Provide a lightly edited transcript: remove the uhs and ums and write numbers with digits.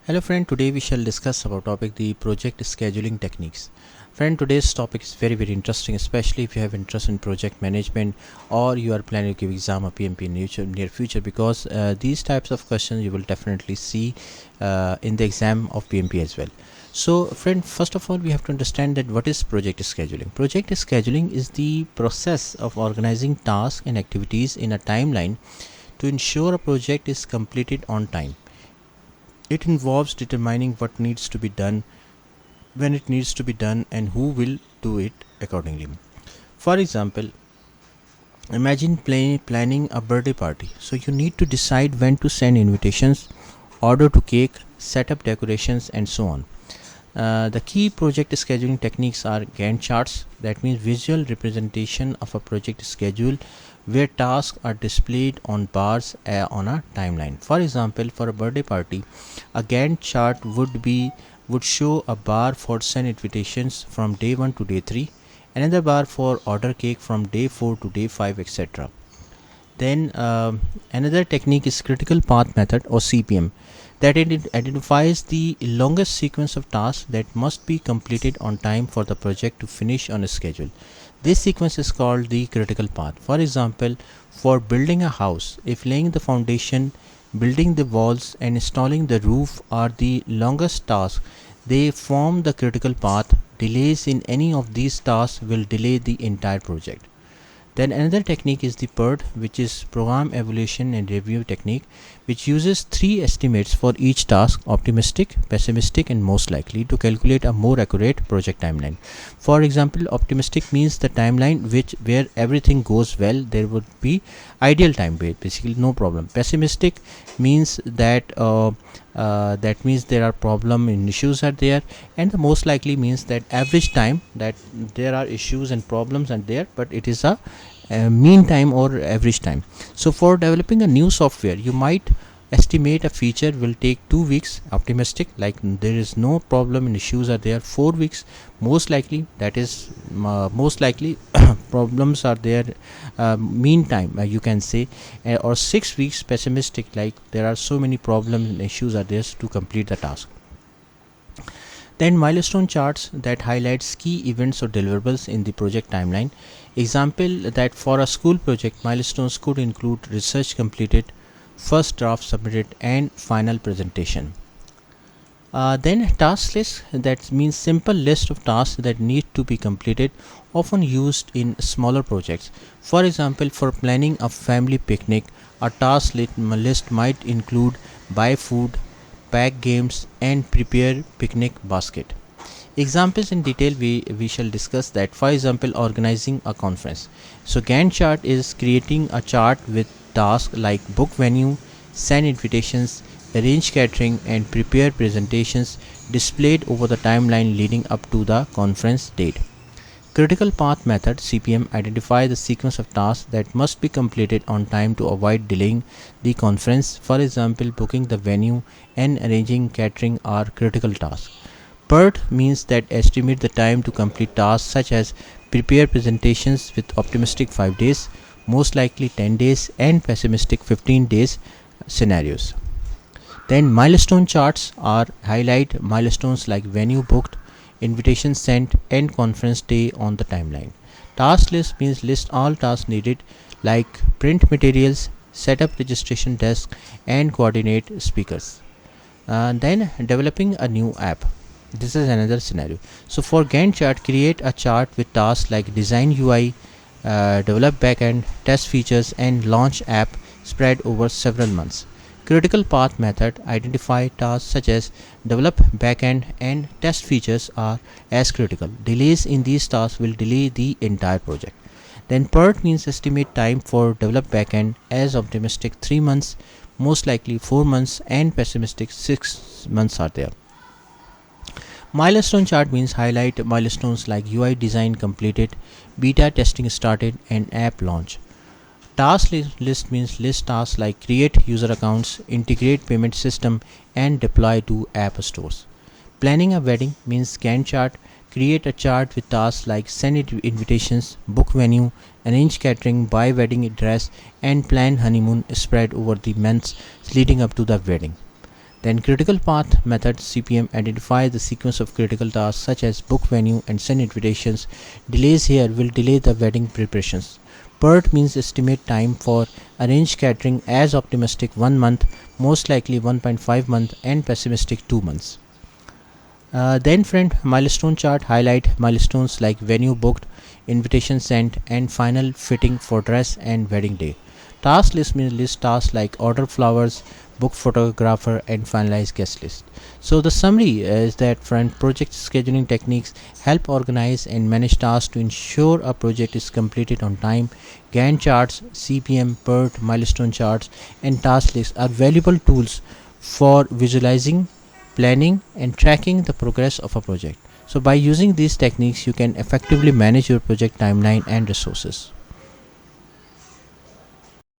Hello friend, today we shall discuss about topic the project scheduling techniques. Friend, today's topic is very interesting, especially if you have interest in project management or you are planning to give exam or PMP in near future, because these types of questions you will definitely see in the exam of PMP as well. So friend, first of all we have to understand that what is project scheduling. Project scheduling is the process of organizing tasks and activities in a timeline to ensure a project is completed on time. It involves determining what needs to be done, when it needs to be done, and who will do it accordingly. For example, imagine planning a birthday party. So you need to decide when to send invitations, order to cake, set up decorations, and so on. The key project scheduling techniques are Gantt charts, that means visual representation of a project schedule where tasks are displayed on bars on a timeline. For example, for a birthday party, a Gantt chart would show a bar for send invitations from day 1 to day 3, another bar for order cake from day 4 to day 5, etc. Then another technique is critical path method, or CPM, that it identifies the longest sequence of tasks that must be completed on time for the project to finish on a schedule. This sequence is called the critical path. For example, for building a house, if laying the foundation, building the walls, and installing the roof are the longest tasks, they form the critical path. Delays in any of these tasks will delay the entire project. Then another technique is the PERT, which is program evaluation and review technique, which uses three estimates for each task: optimistic, pessimistic, and most likely, to calculate a more accurate project timeline. For example, optimistic means the timeline where everything goes well, there would be ideal time, basically no problem. Pessimistic means that means there are problem and issues are there, and the most likely means that average time, that there are issues and problems are there, but it is a mean time or average time. So for developing a new software, you might estimate a feature will take 2 weeks, optimistic, like there is no problem and issues are there. 4 weeks, most likely, that is most likely problems are there, mean time, you can say, or 6 weeks, pessimistic, like there are so many problems and issues are there to complete the task. Then milestone charts that highlights key events or deliverables in the project timeline. Example, that for a school project, milestones could include research completed, first draft submitted, and final presentation. Then task list, that means simple list of tasks that need to be completed, often used in smaller projects. For example, for planning a family picnic, a task list might include buy food, pack games, and prepare picnic basket. Examples in detail we shall discuss that. For example, organizing a conference. So Gantt chart is creating a chart with tasks like book venue, send invitations, arrange catering, and prepare presentations displayed over the timeline leading up to the conference date. Critical path method, CPM, identify the sequence of tasks that must be completed on time to avoid delaying the conference. For example, booking the venue and arranging catering are critical tasks. PERT means that estimate the time to complete tasks such as prepare presentations with optimistic 5 days, most likely 10 days, and pessimistic 15 days scenarios. Then milestone charts are highlight milestones like venue booked, invitation sent, and conference day on the timeline. Task list means list all tasks needed like print materials, set up registration desk, and coordinate speakers. Then developing a new app. This is another scenario. So for Gantt chart, create a chart with tasks like design UI, develop backend, test features, and launch app spread over several months. Critical path method, identify tasks such as develop backend and test features are as critical. Delays in these tasks will delay the entire project. Then PERT means estimate time for develop backend as optimistic 3 months, most likely 4 months, and pessimistic 6 months are there. Milestone chart means highlight milestones like UI design completed, beta testing started, and app launch. Task list means list tasks like create user accounts, integrate payment system, and deploy to app stores. Planning a wedding means Gantt chart, create a chart with tasks like send invitations, book venue, arrange catering, buy wedding dress, and plan honeymoon spread over the months leading up to the wedding. Then critical path method CPM identifies the sequence of critical tasks such as book venue and send invitations. Delays here will delay the wedding preparations. PERT means estimate time for arranged catering as optimistic 1 month, most likely 1.5 month, and pessimistic 2 months. Then friend, milestone chart highlight milestones like venue booked, invitation sent, and final fitting for dress and wedding day. Task list means list tasks like order flowers, book photographer, and finalize guest list. So the summary is that friend, project scheduling techniques help organize and manage tasks to ensure a project is completed on time. Gantt charts, CPM, PERT, milestone charts, and task lists are valuable tools for visualizing, planning, and tracking the progress of a project. So by using these techniques, you can effectively manage your project timeline and resources.